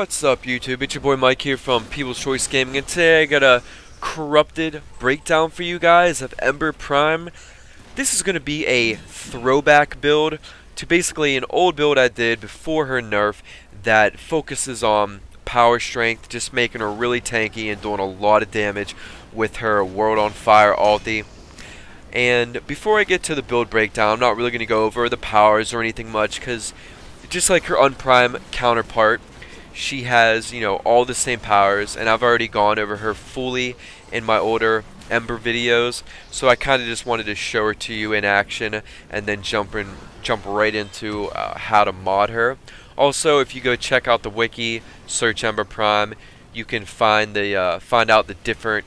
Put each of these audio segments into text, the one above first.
What's up, YouTube? It's your boy Mike here from People's Choice Gaming, and today I got a corrupted breakdown for you guys of Ember Prime. This is going to be a throwback build to basically an old build I did before her nerf that focuses on power strength, just making her really tanky and doing a lot of damage with her World on Fire ulti. And before I get to the build breakdown, I'm not really going to go over the powers or anything much, because just like her unprime counterpart, she has, all the same powers, and I've already gone over her fully in my older Ember videos, so I kind of just wanted to show her to you in action and then jump right into how to mod her. Also, if you go check out the wiki, search Ember Prime, you can find out the different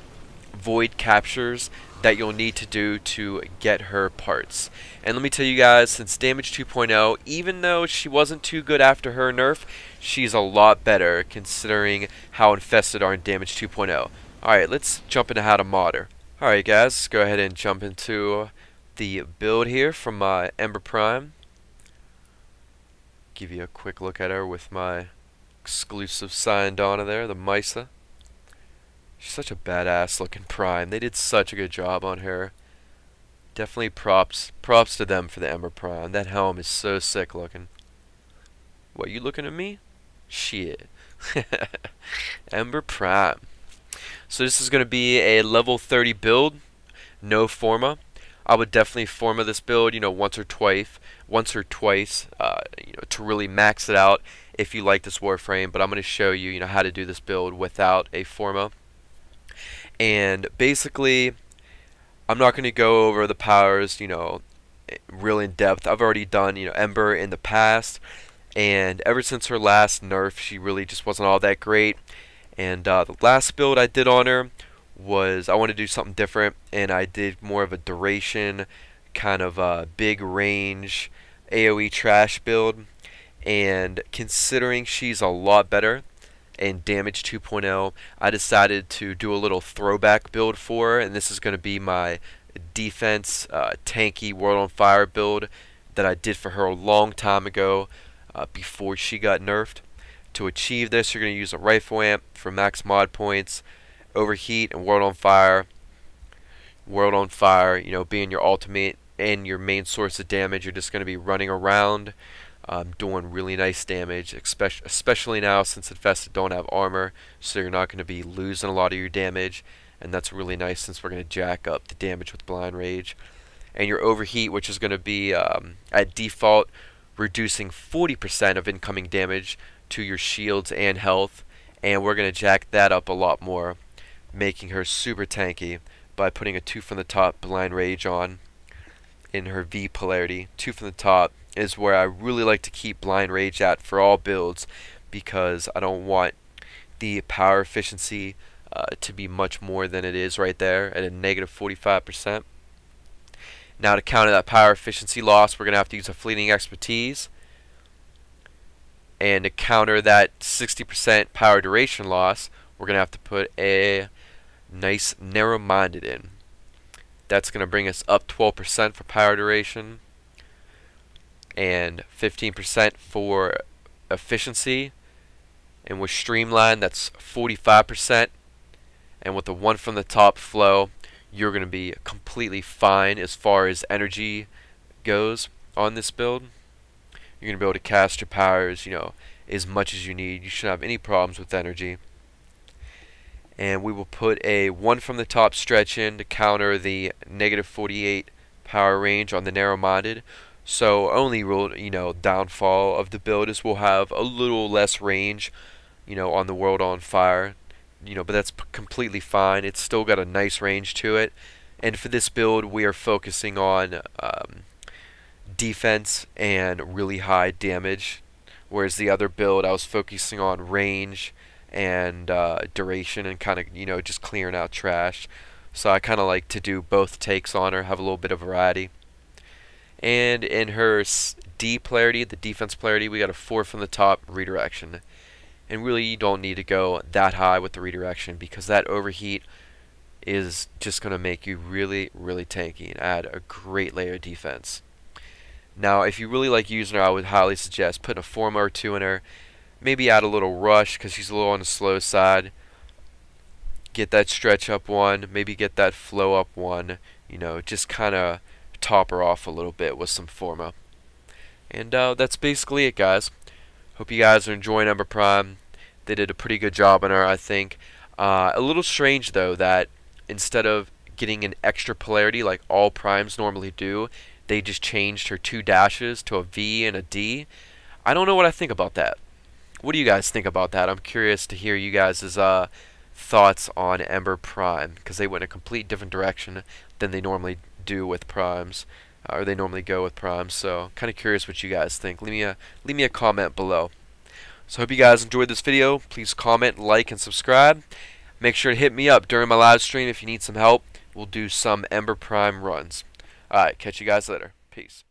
void captures that you'll need to do to get her parts. And let me tell you guys, since Damage 2.0, even though she wasn't too good after her nerf, she's a lot better considering how infested are in Damage 2.0. Alright, let's jump into how to mod her. Alright guys, let's go ahead and jump into the build here from my Ember Prime. Give you a quick look at her with my exclusive signed on there, the Misa. She's such a badass looking Prime. They did such a good job on her. Definitely props to them for the Ember Prime. That helm is so sick looking. What, you looking at me? Shit. Ember Prime. So this is going to be a level 30 build. No Forma. I would definitely Forma this build, once or twice, to really max it out if you like this Warframe. But I'm going to show you, how to do this build without a Forma. And basically, I'm not going to go over the powers, real in depth. I've already done, Ember in the past, and ever since her last nerf, she really just wasn't all that great. And the last build I did on her was, I want to do something different, and I did more of a duration, kind of a big range, AoE trash build. And considering she's a lot better in Damage 2.0, I decided to do a little throwback build for her, and this is going to be my defense tanky World on Fire build that I did for her a long time ago before she got nerfed. To achieve this, you're going to use a rifle amp for max mod points, overheat, and World on Fire. World on Fire, being your ultimate and your main source of damage. You're just going to be running around doing really nice damage, especially now since Infested don't have armor, so you're not going to be losing a lot of your damage, and that's really nice since we're going to jack up the damage with Blind Rage. And your Overheat, which is going to be at default reducing 40% of incoming damage to your shields and health, and we're going to jack that up a lot more, making her super tanky by putting a 2 from the top Blind Rage on in her V polarity. 2 from the top is where I really like to keep Blind Rage at for all builds, because I don't want the power efficiency to be much more than it is right there at a negative 45%. Now, to counter that power efficiency loss, we're going to have to use a Fleeting Expertise. And to counter that 60% power duration loss, we're going to have to put a nice Narrow-Minded in. That's going to bring us up 12% for power duration and 15% for efficiency. And with Streamline, that's 45%. And with the 1 from the top flow, you're going to be completely fine as far as energy goes on this build. You're going to be able to cast your powers, as much as you need. You shouldn't have any problems with energy. And we will put a 1 from the top stretch in to counter the negative 48 power range on the Narrow-Minded. So only real, downfall of the build is we'll have a little less range, on the World on Fire. But that's completely fine. It's still got a nice range to it. And for this build, we are focusing on defense and really high damage, whereas the other build I was focusing on range and duration and kind of just clearing out trash. So I kind of like to do both takes on her, have a little bit of variety. And in her D polarity, the defense polarity, we got a 4 from the top redirection. And really, you don't need to go that high with the redirection, because that Overheat is just going to make you really, really tanky and add a great layer of defense. Now, if you really like using her, I would highly suggest putting a Forma or 2 in her, maybe add a little rush because he's a little on the slow side. Get that stretch up one, maybe get that flow up one, just kind of top her off a little bit with some Forma. And that's basically it, guys. Hope you guys are enjoying Ember Prime. They did a pretty good job on her, I think. A little strange, though, that instead of getting an extra polarity like all primes normally do, they just changed her 2 dashes to a V and a D. I don't know what I think about that. What do you guys think about that? I'm curious to hear you guys' thoughts on Ember Prime, because they went in a complete different direction than they normally do with primes, or they normally go with primes. So kind of curious what you guys think. Leave me a comment below. So hope you guys enjoyed this video. Please comment, like, and subscribe. Make sure to hit me up during my live stream if you need some help. We'll do some Ember Prime runs. Alright, catch you guys later. Peace.